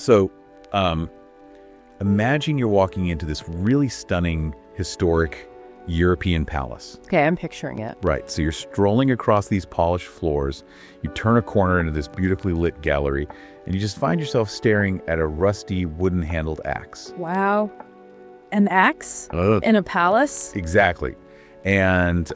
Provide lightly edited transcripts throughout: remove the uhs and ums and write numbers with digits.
So, imagine you're walking into this really stunning, historic European palace. Okay, I'm picturing it. Right, so you're strolling across these polished floors, you turn a corner into this beautifully lit gallery, and you just find yourself staring at a rusty wooden-handled axe. Wow. An axe in a palace? Exactly. And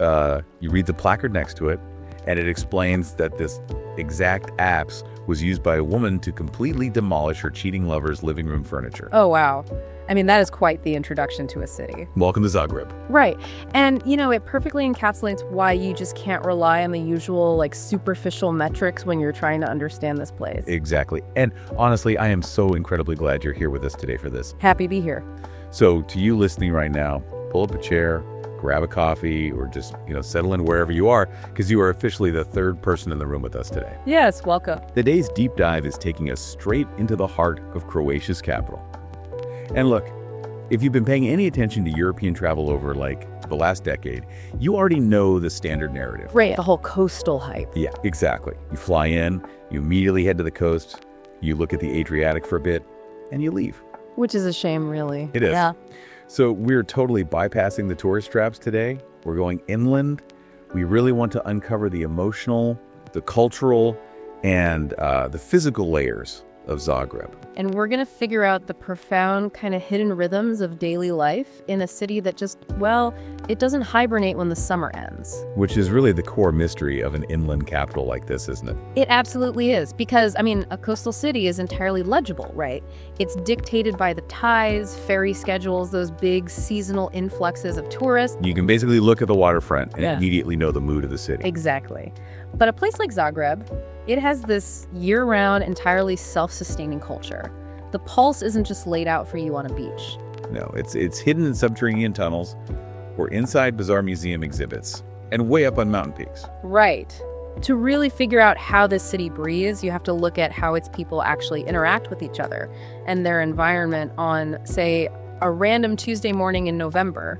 you read the placard next to it, and it explains that this exact axe was used by a woman to completely demolish her cheating lover's living room furniture. Oh, wow. I mean, that is quite the introduction to a city. Welcome to Zagreb. Right. And, it perfectly encapsulates why you just can't rely on the usual, superficial metrics when you're trying to understand this place. Exactly. And honestly, I am so incredibly glad you're here with us today for this. Happy to be here. So to you listening right now, pull up a chair, grab a coffee, or just, settle in wherever you are, because you are officially the third person in the room with us today. Yes, welcome. Today's deep dive is taking us straight into the heart of Croatia's capital. And look, if you've been paying any attention to European travel over the last decade, you already know the standard narrative. Right, the whole coastal hype. Yeah, exactly. You fly in, you immediately head to the coast, you look at the Adriatic for a bit, and you leave. Which is a shame, really. It is. Yeah. So we're totally bypassing the tourist traps today. We're going inland. We really want to uncover the emotional, the cultural, and the physical layers of Zagreb. And we're going to figure out the profound kind of hidden rhythms of daily life in a city that just, it doesn't hibernate when the summer ends. Which is really the core mystery of an inland capital like this, isn't it? It absolutely is, because, a coastal city is entirely legible, right? It's dictated by the tides, ferry schedules, those big seasonal influxes of tourists. You can basically look at the waterfront and immediately know the mood of the city. Exactly. But a place like Zagreb, it has this year-round, entirely self-sustaining culture. The pulse isn't just laid out for you on a beach. No, it's hidden in subterranean tunnels or inside bizarre museum exhibits and way up on mountain peaks. Right. To really figure out how this city breathes, you have to look at how its people actually interact with each other and their environment on, say, a random Tuesday morning in November,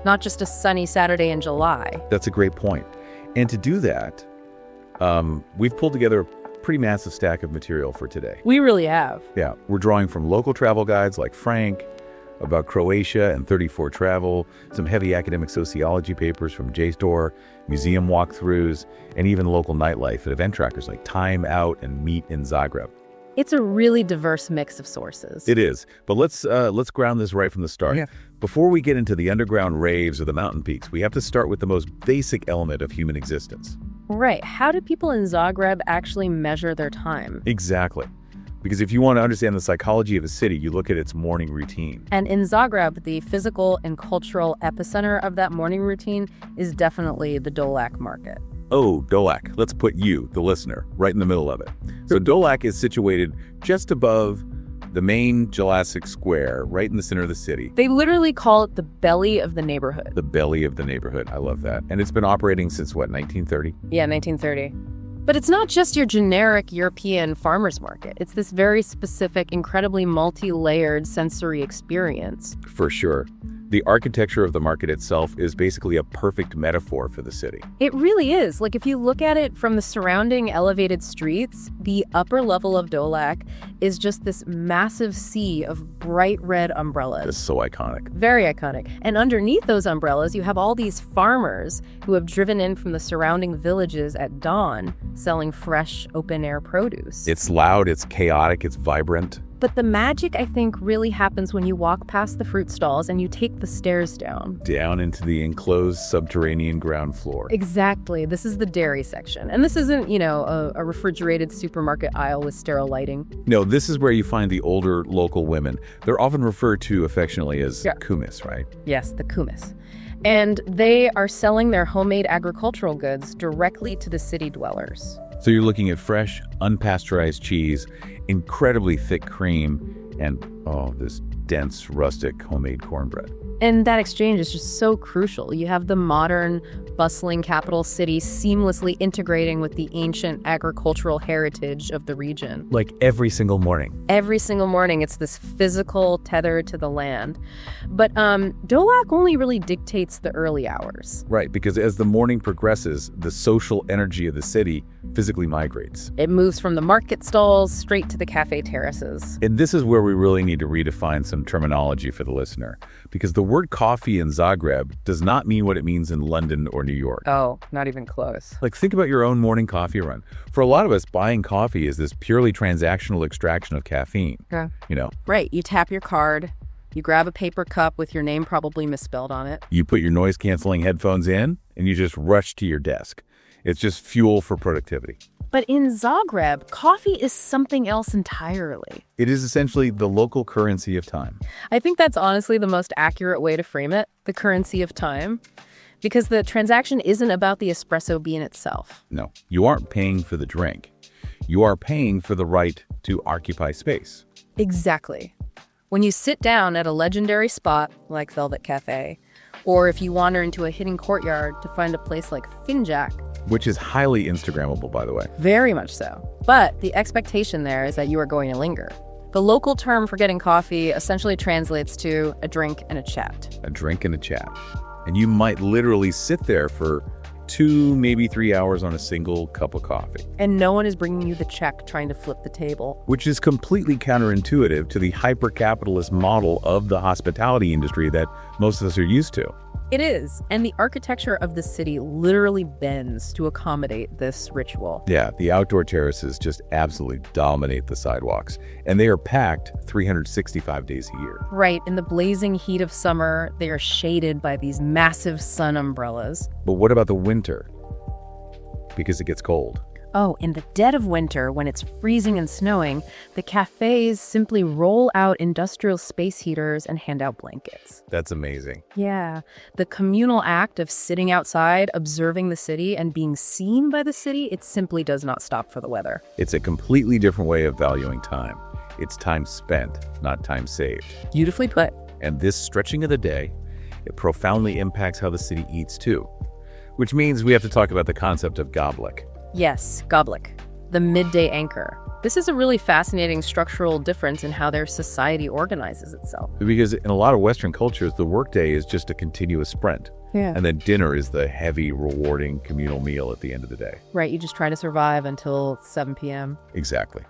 not just a sunny Saturday in July. That's a great point. And to do that, we've pulled together a pretty massive stack of material for today. We really have. Yeah, we're drawing from local travel guides like Frank, about Croatia and 34 Travel, some heavy academic sociology papers from JSTOR, museum walkthroughs, and even local nightlife and event trackers like Time Out and Meet in Zagreb. It's a really diverse mix of sources. It is, but let's ground this right from the start. Yeah. Before we get into the underground raves or the mountain peaks, we have to start with the most basic element of human existence. Right. How do people in Zagreb actually measure their time? Exactly. Because if you want to understand the psychology of a city, you look at its morning routine. And in Zagreb, the physical and cultural epicenter of that morning routine is definitely the Dolak market. Oh, Dolak. Let's put you, the listener, right in the middle of it. So Dolak is situated just above the main Jelassic Square, right in the center of the city. They literally call it the belly of the neighborhood. The belly of the neighborhood. I love that. And it's been operating since, 1930? Yeah, 1930. But it's not just your generic European farmer's market. It's this very specific, incredibly multi-layered sensory experience. For sure. The architecture of the market itself is basically a perfect metaphor for the city. It really is. If you look at it from the surrounding elevated streets, the upper level of Dolak is just this massive sea of bright red umbrellas. It's so iconic. Very iconic. And underneath those umbrellas, you have all these farmers who have driven in from the surrounding villages at dawn, selling fresh, open-air produce. It's loud, it's chaotic, it's vibrant. But the magic, I think, really happens when you walk past the fruit stalls and you take the stairs down. Down into the enclosed subterranean ground floor. Exactly. This is the dairy section. And this isn't, a refrigerated supermarket aisle with sterile lighting. No, this is where you find the older local women. They're often referred to affectionately as kumis, right? Yes, the kumis. And they are selling their homemade agricultural goods directly to the city dwellers. So you're looking at fresh, unpasteurized cheese, incredibly thick cream, and Oh, this dense, rustic, homemade cornbread. And that exchange is just so crucial. You have the modern, bustling capital city seamlessly integrating with the ancient agricultural heritage of the region. Like every single morning. Every single morning, it's this physical tether to the land. But Dolak only really dictates the early hours. Right, because as the morning progresses, the social energy of the city physically migrates. It moves from the market stalls straight to the cafe terraces. And this is where we really need to redefine some terminology for the listener, because the word coffee in Zagreb does not mean what it means in London or New York. Oh, not even close. Like, think about your own morning coffee run. For a lot of us, buying coffee is this purely transactional extraction of caffeine. Okay. You know, Right, you tap your card, you grab a paper cup with your name probably misspelled on it. you put your noise-canceling headphones in, and you just rush to your desk. It's just fuel for productivity. But in Zagreb, coffee is something else entirely. It is essentially the local currency of time. I think that's honestly the most accurate way to frame it, the currency of time, because the transaction isn't about the espresso bean itself. No, you aren't paying for the drink. You are paying for the right to occupy space. Exactly. When you sit down at a legendary spot like Velvet Cafe, or if you wander into a hidden courtyard to find a place like Finjak, Which is highly Instagrammable, by the way. very much so. But the expectation there is that you are going to linger. The local term for getting coffee essentially translates to a drink and a chat. A drink and a chat. And you might literally sit there for 2, maybe 3 hours on a single cup of coffee, And no one is bringing you the check trying to flip the table. which is completely counterintuitive to the hyper-capitalist model of the hospitality industry that most of us are used to. It is. And the architecture of the city literally bends to accommodate this ritual. Yeah, the outdoor terraces just absolutely dominate the sidewalks, and they are packed 365 days a year. Right, in the blazing heat of summer, they are shaded by these massive sun umbrellas. But what about the winter? Because it gets cold. Oh, in the dead of winter, when it's freezing and snowing, the cafes simply roll out industrial space heaters and hand out blankets. That's amazing. Yeah, the communal act of sitting outside, observing the city, and being seen by the city, it simply does not stop for the weather. It's a completely different way of valuing time. It's time spent, not time saved. Beautifully put. And this stretching of the day, it profoundly impacts how the city eats too. Which means we have to talk about the concept of goblik. Yes, Goblik, the midday anchor. This is a really fascinating structural difference in how their society organizes itself. Because in a lot of Western cultures, the workday is just a continuous sprint. Yeah. And then dinner is the heavy, rewarding communal meal at the end of the day. Right, you just try to survive until 7 p.m. Exactly.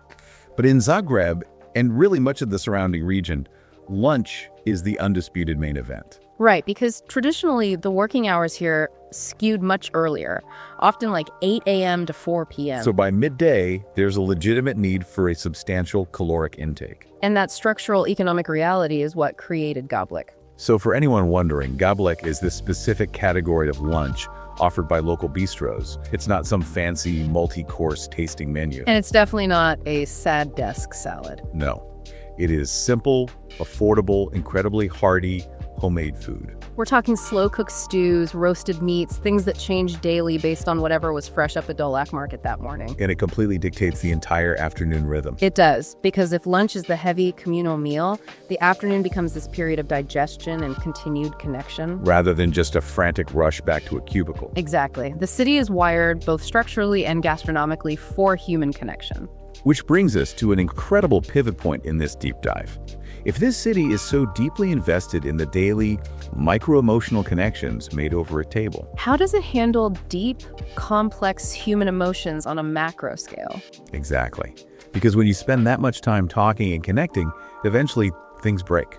But in Zagreb, and really much of the surrounding region, lunch is the undisputed main event. Right, because traditionally the working hours here skewed much earlier, often like 8 a.m. to 4 p.m. So by midday, there's a legitimate need for a substantial caloric intake. And that structural economic reality is what created Goblik. So for anyone wondering, goblik is this specific category of lunch offered by local bistros. It's not some fancy multi-course tasting menu. And it's definitely not a sad desk salad. No, it is simple, affordable, incredibly hearty, homemade food. We're talking slow-cooked stews, roasted meats, things that change daily based on whatever was fresh up at Dolak Market that morning. And it completely dictates the entire afternoon rhythm. It does, because if lunch is the heavy communal meal, the afternoon becomes this period of digestion and continued connection. Rather than just a frantic rush back to a cubicle. Exactly. The city is wired both structurally and gastronomically for human connection. Which brings us to an incredible pivot point in this deep dive. If this city is so deeply invested in the daily, micro-emotional connections made over a table, How does it handle deep, complex human emotions on a macro scale? exactly. Because when you spend that much time talking and connecting, eventually things break.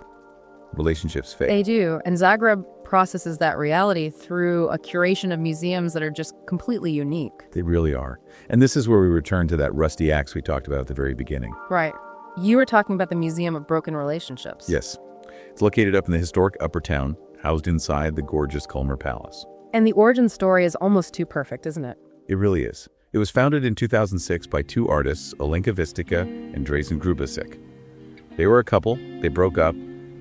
Relationships fade. They do, and Zagreb processes that reality through a curation of museums that are just completely unique. They really are. And this is where we return to that rusty axe we talked about at the very beginning. Right. You were talking about the Museum of Broken Relationships. Yes. It's located up in the historic Upper Town, housed inside the gorgeous Culmer Palace. And the origin story is almost too perfect, isn't it? It really is. It was founded in 2006 by two artists, Alenka Vistica and Drazen Grubasic. They were a couple, they broke up,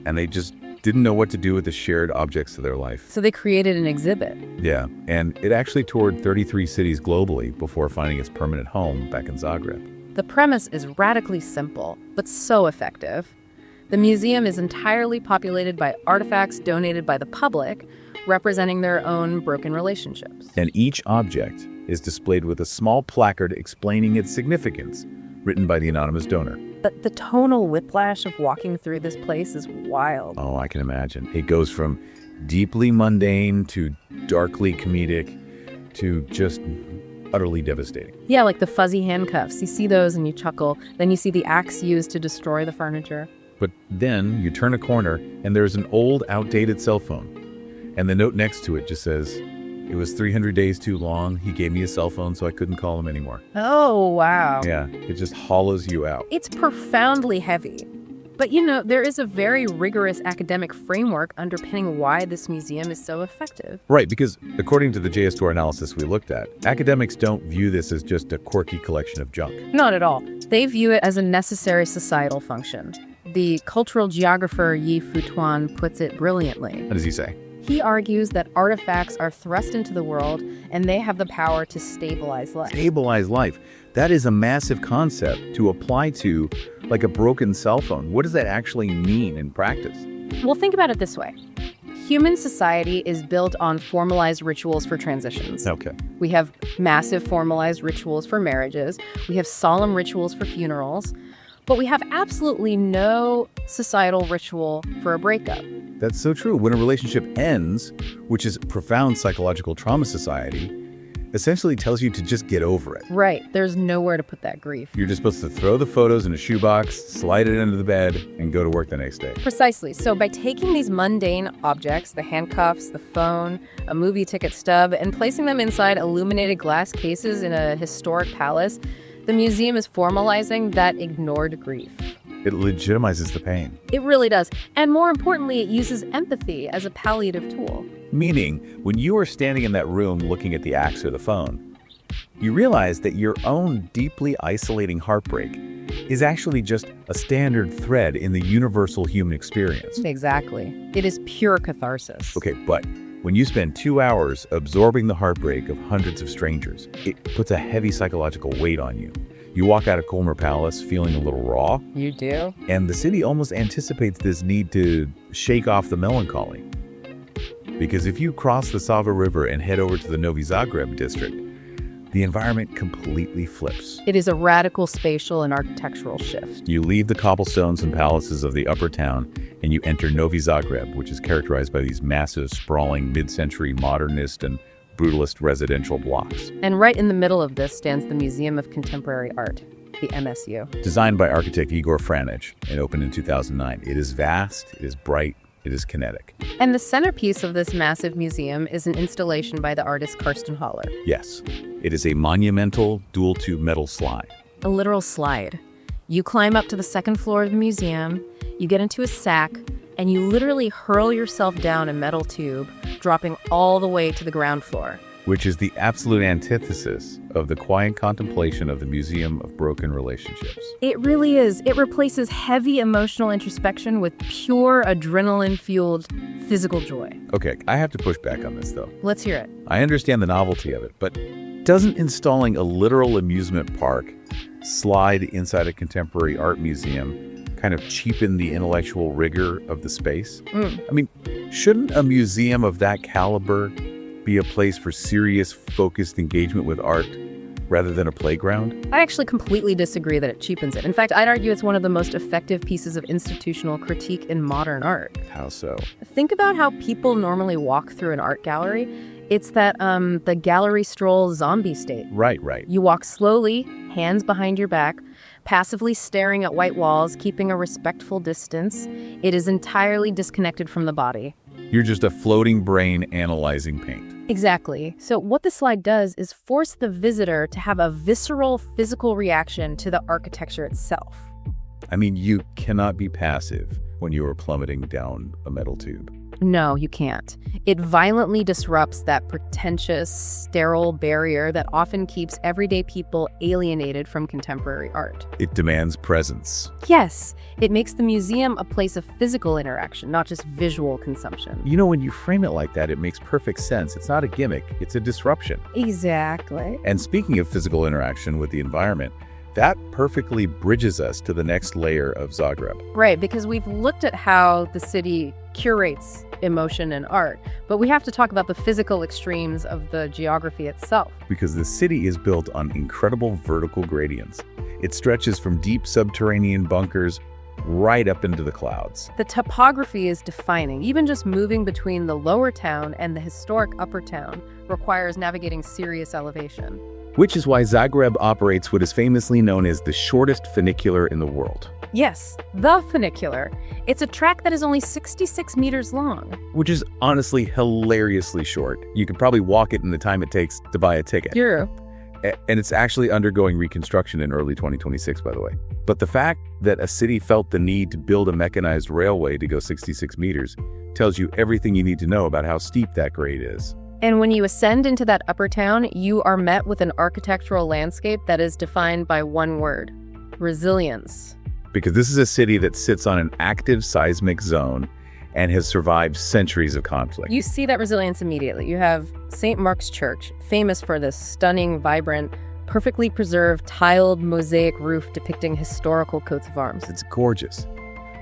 and they just didn't know what to do with the shared objects of their life. So they created an exhibit. Yeah, and it actually toured 33 cities globally before finding its permanent home back in Zagreb. The premise is radically simple, but so effective. The museum is entirely populated by artifacts donated by the public, representing their own broken relationships. And each object is displayed with a small placard explaining its significance, written by the anonymous donor. But the tonal whiplash of walking through this place is wild. Oh, I can imagine. It goes from deeply mundane to darkly comedic to just utterly devastating. Yeah, like the fuzzy handcuffs. You see those and you chuckle. Then you see the axe used to destroy the furniture. But then you turn a corner and there's an old, outdated cell phone. And the note next to it just says, "It was 300 days too long. He gave me a cell phone so I couldn't call him anymore." Oh, wow. Yeah, it just hollows you out. It's profoundly heavy. But there is a very rigorous academic framework underpinning why this museum is so effective. Right, because according to the JS Tour analysis we looked at, academics don't view this as just a quirky collection of junk. Not at all. They view it as a necessary societal function. The cultural geographer Yi Futuan puts it brilliantly. What does he say? He argues that artifacts are thrust into the world and they have the power to stabilize life. Stabilize life. That is a massive concept to apply to like a broken cell phone. What does that actually mean in practice? Well, think about it this way. Human society is built on formalized rituals for transitions. Okay. We have massive formalized rituals for marriages. We have solemn rituals for funerals. But we have absolutely no societal ritual for a breakup. That's so true. When a relationship ends, which is profound psychological trauma society, essentially tells you to just get over it. Right. There's nowhere to put that grief. You're just supposed to throw the photos in a shoebox, slide it into the bed, and go to work the next day. Precisely. So by taking these mundane objects, the handcuffs, the phone, a movie ticket stub, and placing them inside illuminated glass cases in a historic palace, the museum is formalizing that ignored grief. It legitimizes the pain. It really does. And more importantly, it uses empathy as a palliative tool. Meaning, when you are standing in that room looking at the axe or the phone, you realize that your own deeply isolating heartbreak is actually just a standard thread in the universal human experience. Exactly. It is pure catharsis. Okay, but when you spend 2 hours absorbing the heartbreak of hundreds of strangers, it puts a heavy psychological weight on you. You walk out of Colmar Palace feeling a little raw. You do? And the city almost anticipates this need to shake off the melancholy. Because if you cross the Sava River and head over to the Novi Zagreb district, the environment completely flips. It is a radical spatial and architectural shift. You leave the cobblestones and palaces of the upper town and you enter Novi Zagreb, which is characterized by these massive, sprawling, mid-century modernist and brutalist residential blocks. And right in the middle of this stands the Museum of Contemporary Art, the MSU. Designed by architect Igor Franic and opened in 2009. It is vast, it is bright, it is kinetic. And the centerpiece of this massive museum is an installation by the artist Karsten Haller. Yes, it is a monumental dual-tube metal slide. A literal slide. You climb up to the second floor of the museum, you get into a sack, and you literally hurl yourself down a metal tube, dropping all the way to the ground floor. Which is the absolute antithesis of the quiet contemplation of the Museum of Broken Relationships. It really is. It replaces heavy emotional introspection with pure adrenaline-fueled physical joy. Okay, I have to push back on this, though. Let's hear it. I understand the novelty of it, but doesn't installing a literal amusement park slide inside a contemporary art museum kind of cheapen the intellectual rigor of the space? I mean, shouldn't a museum of that caliber be a place for serious, focused engagement with art rather than a playground? I actually completely disagree that it cheapens it. In fact, I'd argue it's one of the most effective pieces of institutional critique in modern art. How so? Think about how people normally walk through an art gallery. It's that the gallery stroll zombie state. Right. You walk slowly, hands behind your back, passively staring at white walls, keeping a respectful distance. It is entirely disconnected from the body. You're just a floating brain analyzing paint. Exactly. So what the slide does is force the visitor to have a visceral physical reaction to the architecture itself. I mean, you cannot be passive when you are plummeting down a metal tube. No, you can't. It violently disrupts that pretentious, sterile barrier that often keeps everyday people alienated from contemporary art. It demands presence. Yes, it makes the museum a place of physical interaction, not just visual consumption. You know, when you frame it like that, it makes perfect sense. It's not a gimmick, it's a disruption. Exactly. And speaking of physical interaction with the environment, That perfectly bridges us to the next layer of Zagreb. Right, because we've looked at how the city curates emotion and art, but we have to talk about the physical extremes of the geography itself. Because the city is built on incredible vertical gradients. It stretches from deep subterranean bunkers right up into the clouds. The topography is defining. Even just moving between the lower town and the historic upper town requires navigating serious elevation. Which is why Zagreb operates what is famously known as the shortest funicular in the world. Yes, the funicular. It's a track that is only 66 meters long. Which is honestly hilariously short. You could probably walk it in the time it takes to buy a ticket. True. And it's actually undergoing reconstruction in early 2026, by the way. But the fact that a city felt the need to build a mechanized railway to go 66 meters tells you everything you need to know about how steep that grade is. And when you ascend into that upper town, you are met with an architectural landscape that is defined by one word: resilience. Because this is a city that sits on an active seismic zone and has survived centuries of conflict. You see that resilience immediately. You have St. Mark's Church, famous for this stunning, vibrant, perfectly preserved, tiled mosaic roof depicting historical coats of arms. It's gorgeous.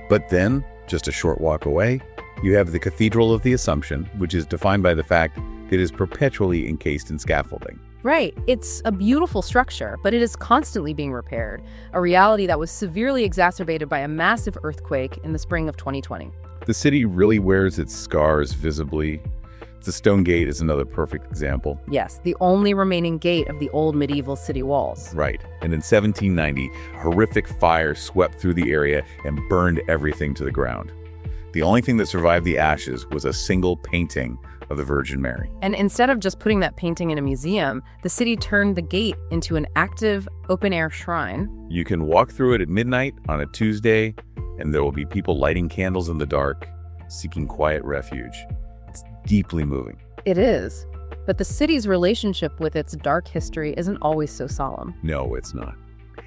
But then, just a short walk away, you have the Cathedral of the Assumption, which is defined by the fact that it is perpetually encased in scaffolding. Right. It's a beautiful structure, but it is constantly being repaired, a reality that was severely exacerbated by a massive earthquake in the spring of 2020. The city really wears its scars visibly. The Stone Gate is another perfect example. Yes, the only remaining gate of the old medieval city walls. Right. And in 1790, horrific fire swept through the area and burned everything to the ground. The only thing that survived the ashes was a single painting of the Virgin Mary. And instead of just putting that painting in a museum, the city turned the gate into an active, open-air shrine. You can walk through it at midnight on a Tuesday, and there will be people lighting candles in the dark, seeking quiet refuge. It's deeply moving. It is. But the city's relationship with its dark history isn't always so solemn. No, it's not.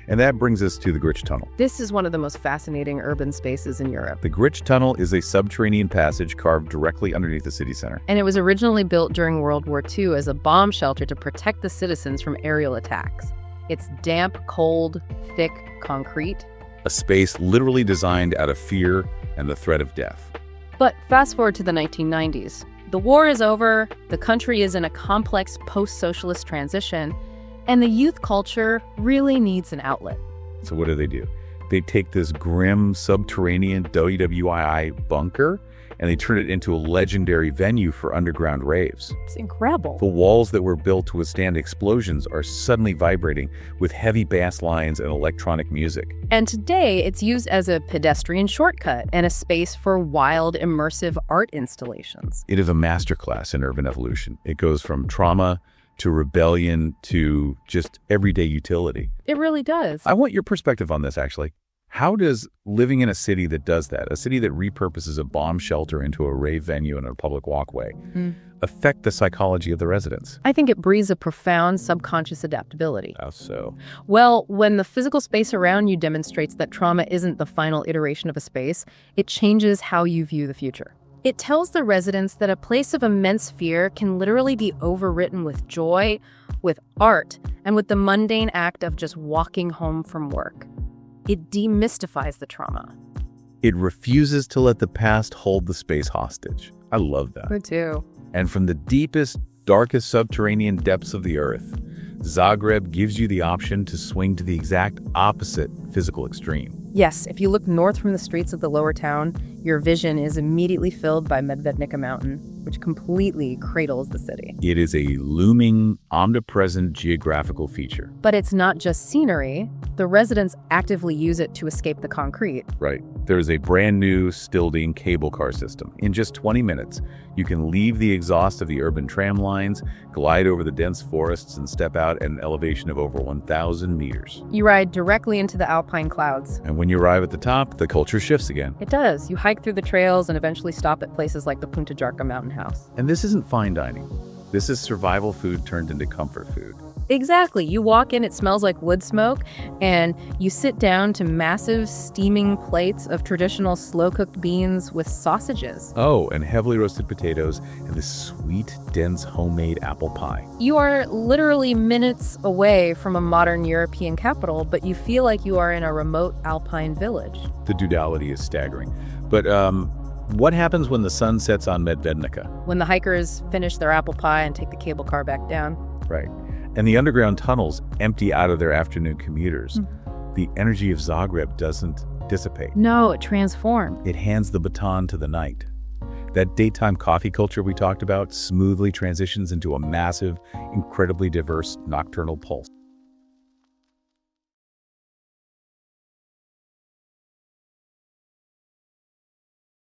And that brings us to the Gornji Tunnel. This is one of the most fascinating urban spaces in Europe. The Gornji Tunnel is a subterranean passage carved directly underneath the city center. And it was originally built during World War II as a bomb shelter to protect the citizens from aerial attacks. It's damp, cold, thick concrete. A space literally designed out of fear and the threat of death. But fast forward to the 1990s. The war is over, the country is in a complex post-socialist transition, and the youth culture really needs an outlet. So what do? They take this grim subterranean WWII bunker and they turn it into a legendary venue for underground raves. It's incredible. The walls that were built to withstand explosions are suddenly vibrating with heavy bass lines and electronic music. And today, it's used as a pedestrian shortcut and a space for wild, immersive art installations. It is a masterclass in urban evolution. It goes from trauma to rebellion to just everyday utility. It really does. I want your perspective on this, actually. How does living in a city that does that, a city that repurposes a bomb shelter into a rave venue and a public walkway, affect the psychology of the residents? I think it breeds a profound subconscious adaptability. How so? Well, when the physical space around you demonstrates that trauma isn't the final iteration of a space, it changes how you view the future. It tells the residents that a place of immense fear can literally be overwritten with joy, with art, and with the mundane act of just walking home from work. It demystifies the trauma. It refuses to let the past hold the space hostage. I love that. Me too. And from the deepest, darkest subterranean depths of the earth, Zagreb gives you the option to swing to the exact opposite physical extreme. Yes, if you look north from the streets of the lower town, your vision is immediately filled by Medvednica Mountain, which completely cradles the city. It is a looming, omnipresent geographical feature. But it's not just scenery. The residents actively use it to escape the concrete. Right. There's a brand new Stilding cable car system. In just 20 minutes, you can leave the exhaust of the urban tram lines, glide over the dense forests, and step out at an elevation of over 1,000 meters. You ride directly into the alpine clouds. And when you arrive at the top, the culture shifts again. It does. You hike through the trails and eventually stop at places like the Punta Jarka Mountain House. And this isn't fine dining. This is survival food turned into comfort food. Exactly. You walk in, it smells like wood smoke, and you sit down to massive steaming plates of traditional slow-cooked beans with sausages. Oh, and heavily roasted potatoes and this sweet, dense homemade apple pie. You are literally minutes away from a modern European capital, but you feel like you are in a remote alpine village. The duality is staggering. But what happens when the sun sets on Medvednica? When the hikers finish their apple pie and take the cable car back down. Right. And the underground tunnels empty out of their afternoon commuters. The energy of Zagreb doesn't dissipate. No, it transforms. It hands the baton to the night. That daytime coffee culture we talked about smoothly transitions into a massive, incredibly diverse nocturnal pulse.